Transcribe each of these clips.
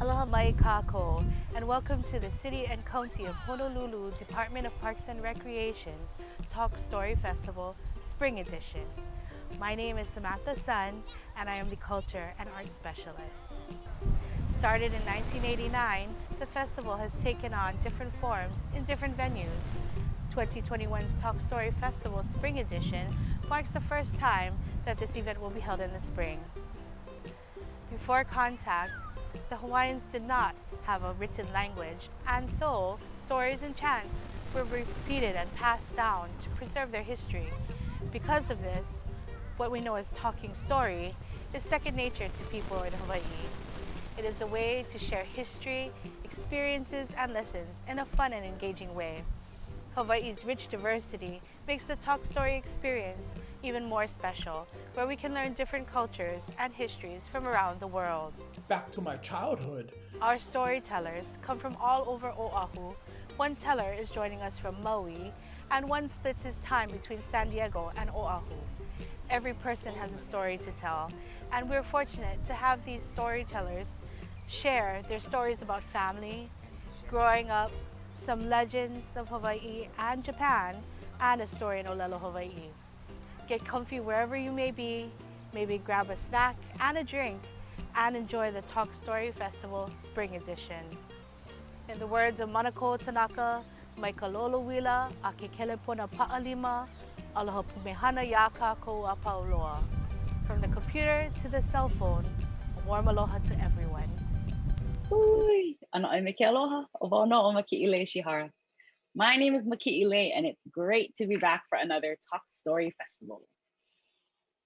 Aloha mai kako, and welcome to the City and County of Honolulu Department of Parks and Recreation's Talk Story Festival Spring Edition. My name is Samantha Sun, and I am the Culture and Art Specialist. Started in 1989, the festival has taken on different forms in different venues. 2021's Talk Story Festival Spring Edition marks the first time that this event will be held in the spring. Before contact, the Hawaiians did not have a written language, and so stories and chants were repeated and passed down to preserve their history. Because of this, what we know as talking story is second nature to people in Hawaii. It is a way to share history, experiences, and lessons in a fun and engaging way. Hawaii's rich diversity makes the Talk Story experience even more special, where we can learn different cultures and histories from around the world. Back to my childhood. Our storytellers come from all over Oahu. One teller is joining us from Maui, and one splits his time between San Diego and Oahu. Every person has a story to tell, and we're fortunate to have these storytellers share their stories about family, growing up, some legends of Hawaii and Japan, and a story in Olelo, Hawaii. Get comfy wherever you may be, maybe grab a snack and a drink, and enjoy the Talk Story Festival Spring Edition. In the words of Manako Tanaka, mai ka lolo wila a ke kelepona pa'alima, aloha pumehana yaka ko a pauloa. From the computer to the cell phone, a warm aloha to everyone. Ui, ano ai me ke aloha, o wau no o maki ilei Ishihara. My name is Maki Ilei, and it's great to be back for another Talk Story Festival.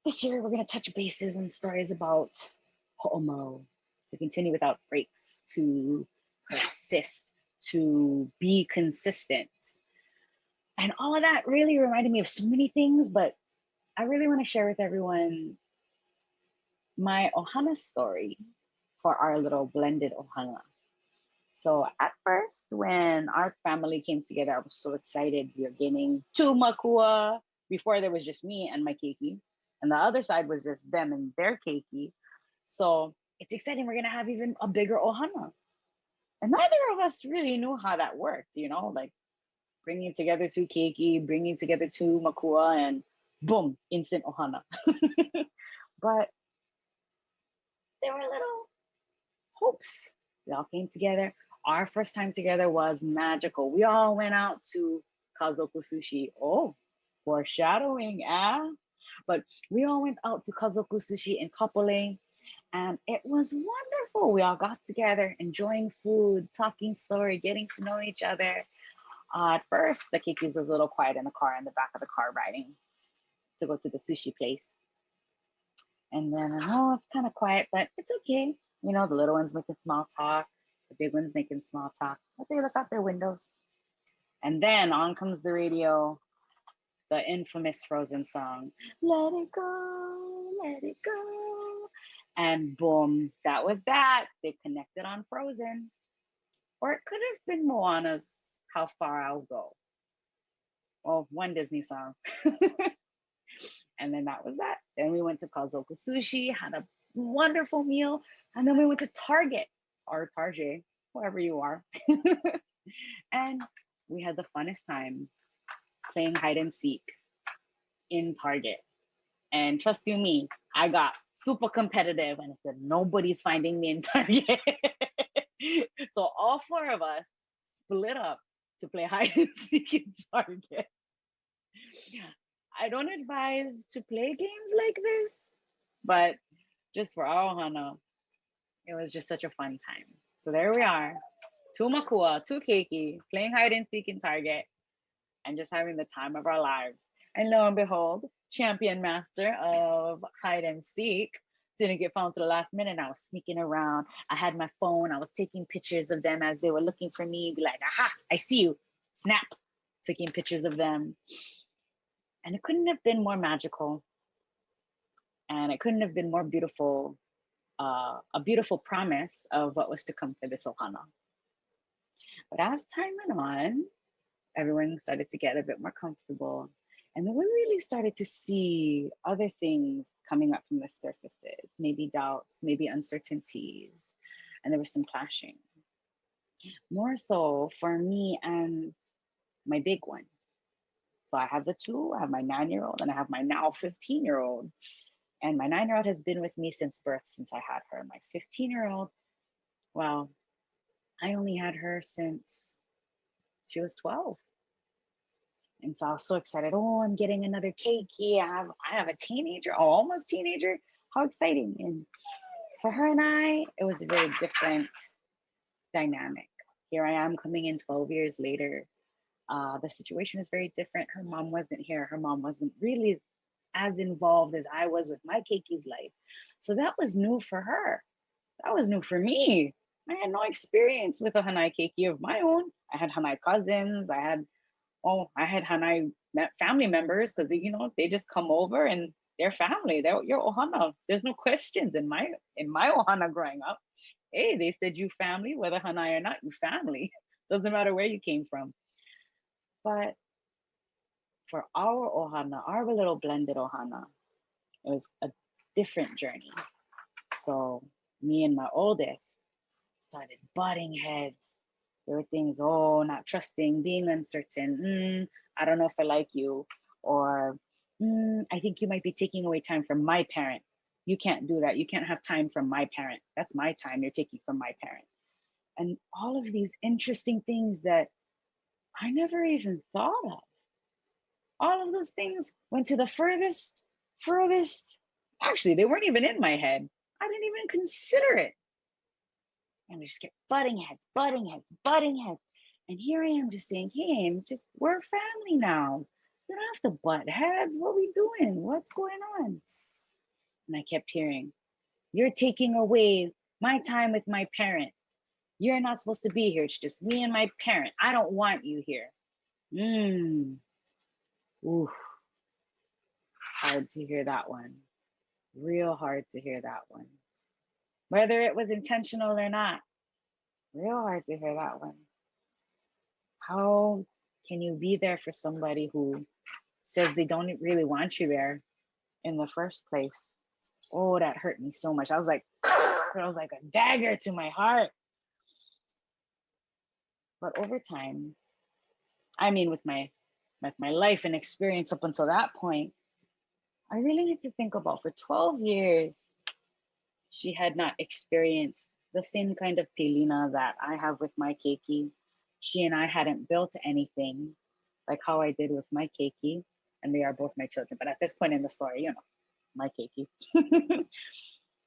This year, we're going to touch bases on stories about komo, to continue without breaks, to persist, to be consistent. And all of that really reminded me of so many things, but I really want to share with everyone my ohana story for our little blended ohana. So at first, when our family came together, I was so excited. We were getting two makua. Before there was just me and my keiki, and the other side was just them and their keiki. So it's exciting. We're gonna have even a bigger ohana. And neither of us really knew how that worked, like bringing together two keiki, bringing together two makua, and boom, instant ohana. But there were little hopes. We all came together. Our first time together was magical. We all went out to Kazoku Sushi. Oh, foreshadowing, But we all went out to Kazoku Sushi in Kapolei, and it was wonderful. We all got together, enjoying food, talking story, getting to know each other. At first, the Kikis was a little quiet in the car, in the back of the car, riding to go to the sushi place. And then, it's kind of quiet, but it's okay. The little ones making small talk, the big ones making small talk, but they look out their windows. And then on comes the radio, the infamous Frozen song, let it go, let it go. And boom, that was that. They connected on Frozen. Or it could have been Moana's How Far I'll Go. Well, one Disney song. And then that was that. Then we went to Kazoku Sushi, had a wonderful meal. And then we went to Target or Target, wherever you are. And we had the funnest time playing hide and seek in Target. And trust you me, I got super competitive and I said, nobody's finding me in Target. So all four of us split up to play hide and seek in Target. I don't advise to play games like this, but just for our ohana, it was just such a fun time. So there we are, two makua, two keiki, playing hide and seek in Target, and just having the time of our lives. And lo and behold, champion master of hide and seek didn't get found to the last minute. I was sneaking around. I had my phone. I was taking pictures of them as they were looking for me. Be like, aha, I see you. Snap. Taking pictures of them. And it couldn't have been more magical. And it couldn't have been more beautiful, a beautiful promise of what was to come for this ohana. But as time went on, everyone started to get a bit more comfortable. And then we really started to see other things coming up from the surfaces, maybe doubts, maybe uncertainties. and there was some clashing. More so for me and my big one. So I have the two, I have my 9-year-old and I have my now 15-year-old. And my 9-year-old has been with me since birth, since I had her. My 15-year-old, well, I only had her since she was 12. And so I was so excited. Oh, I'm getting another keiki. I have a teenager, oh, almost teenager. How exciting. And for her and I, it was a very different dynamic. Here I am coming in 12 years later. The situation was very different. Her mom wasn't here. Her mom wasn't really as involved as I was with my keiki's life. So that was new for her. That was new for me. I had no experience with a Hanai keiki of my own. I had Hanai cousins. I had Hanai family members because they just come over and they're family. They're your ohana. There's no questions in my ohana growing up. Hey, they said you family, whether Hanai or not, you family. Doesn't matter where you came from. But for our ohana, our little blended ohana, it was a different journey. So me and my oldest started butting heads. There were things, oh, not trusting, being uncertain. I don't know if I like you. Or I think you might be taking away time from my parent. You can't do that. You can't have time from my parent. That's my time you're taking from my parent. And all of these interesting things that I never even thought of. All of those things went to the furthest. Actually, they weren't even in my head. I didn't even consider it. And we just kept butting heads. And here I am just saying, hey, we're family now. We don't have to butt heads. What are we doing? What's going on? And I kept hearing, you're taking away my time with my parent. You're not supposed to be here. It's just me and my parent. I don't want you here. Ooh, hard to hear that one. Real hard to hear that one. Whether it was intentional or not, real hard to hear that one. How can you be there for somebody who says they don't really want you there in the first place? Oh, that hurt me so much. I was like, it was like a dagger to my heart. But over time, I mean, with my life and experience up until that point, I really need to think about for 12 years, she had not experienced the same kind of pilina that I have with my keiki. She and I hadn't built anything like how I did with my keiki, and they are both my children. But at this point in the story, my keiki.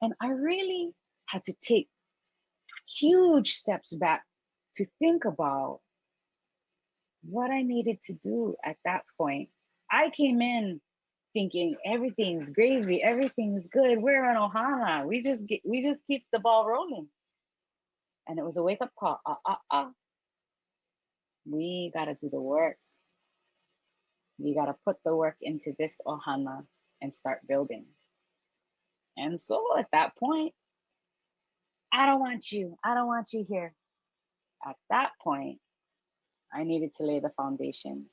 And I really had to take huge steps back to think about what I needed to do at that point. I came in thinking everything's gravy, everything's good. We're on ohana. We just keep the ball rolling. And it was a wake up call. We gotta do the work. We gotta put the work into this ohana and start building. And so at that point, I don't want you here. At that point, I needed to lay the foundations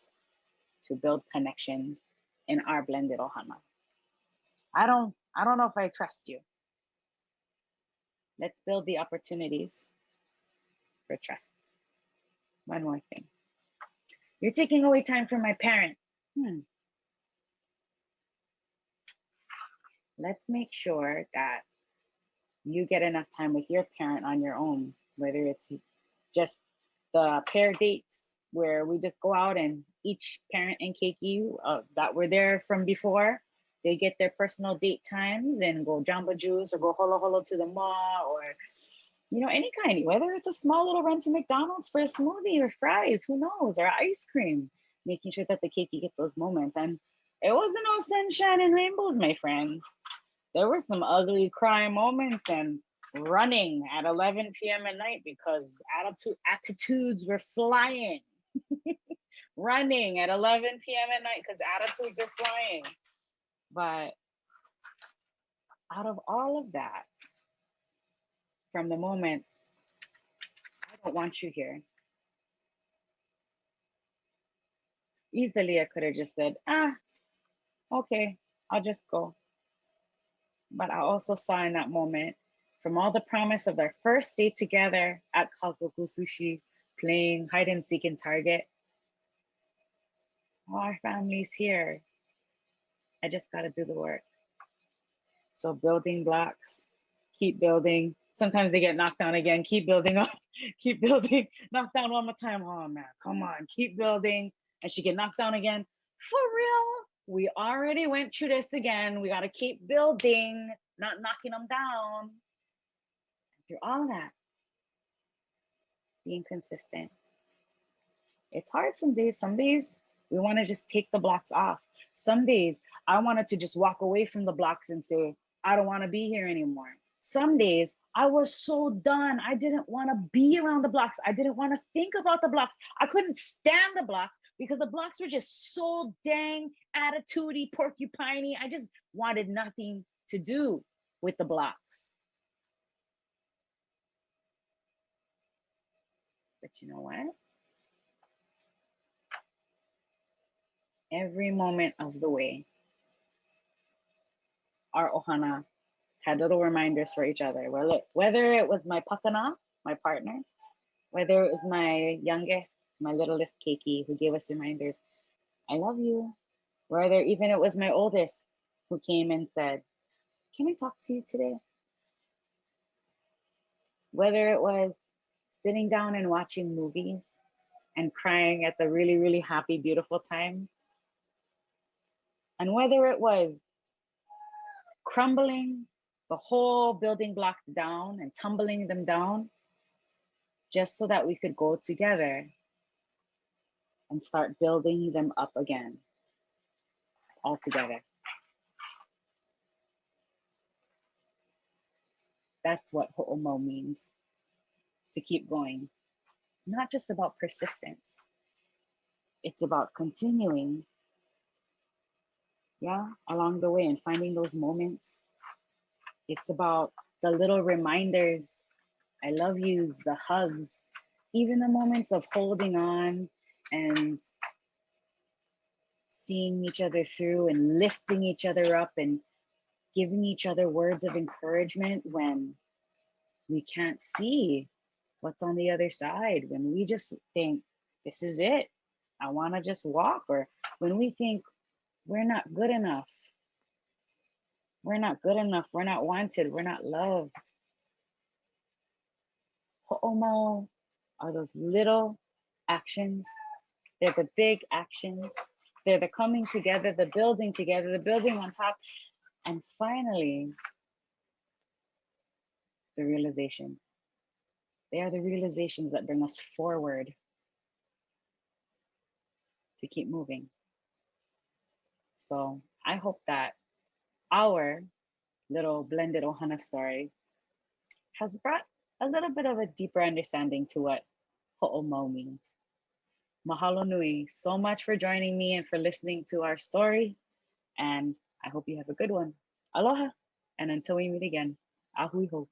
to build connections in our blended ohana. I don't know if I trust you. Let's build the opportunities for trust. One more thing. You're taking away time from my parent. Let's make sure that you get enough time with your parent on your own, whether it's just the pair dates where we just go out and each parent and keiki that were there from before, they get their personal date times and go Jamba Juice or go holo holo to the mall or any kind, whether it's a small little run to McDonald's for a smoothie or fries, who knows, or ice cream, making sure that the keiki get those moments. And it wasn't all sunshine and rainbows, my friends. There were some ugly crying moments and running at 11 p.m. at night because attitudes were flying. Running at 11 p.m. at night because attitudes are flying. But out of all of that, from the moment, I don't want you here, easily I could have just said, okay, I'll just go. But I also saw in that moment from all the promise of their first day together at Kazoku Sushi, playing hide and seek in Target. All our family's here. I just got to do the work. So building blocks, keep building. Sometimes they get knocked down again. Keep building up, keep building. Knocked down one more time. Oh man, come on, keep building. And she get knocked down again. For real, we already went through this again. We got to keep building, not knocking them down. Through all that, being consistent. It's hard some days. Some days we want to just take the blocks off. Some days I wanted to just walk away from the blocks and say, I don't want to be here anymore. Some days I was so done. I didn't want to be around the blocks. I didn't want to think about the blocks. I couldn't stand the blocks because the blocks were just so dang attitudey, porcupiney. I just wanted nothing to do with the blocks. But you know what? Every moment of the way, our ohana had little reminders for each other. Whether it was my pakana, my partner, whether it was my youngest, my littlest keiki, who gave us reminders, I love you. Whether even it was my oldest who came and said, can I talk to you today? Whether it was sitting down and watching movies and crying at the really, really happy, beautiful time. And whether it was crumbling the whole building blocks down and tumbling them down just so that we could go together and start building them up again, all together. That's what ho'omo means, to keep going. Not just about persistence. It's about continuing, along the way and finding those moments. It's about the little reminders, I love yous, the hugs, even the moments of holding on and seeing each other through and lifting each other up and giving each other words of encouragement when we can't see what's on the other side, when we just think, this is it, I want to just walk, or when we think we're not good enough, we're not good enough, we're not wanted, we're not loved. Ho'omo are those little actions. They're the big actions. They're the coming together, the building together, the building on top. And finally, the realizations. They are the realizations that bring us forward to keep moving. So I hope that our little blended ohana story has brought a little bit of a deeper understanding to what ho'omo means. Mahalo nui so much for joining me and for listening to our story. And I hope you have a good one. Aloha. And until we meet again, ahui ho.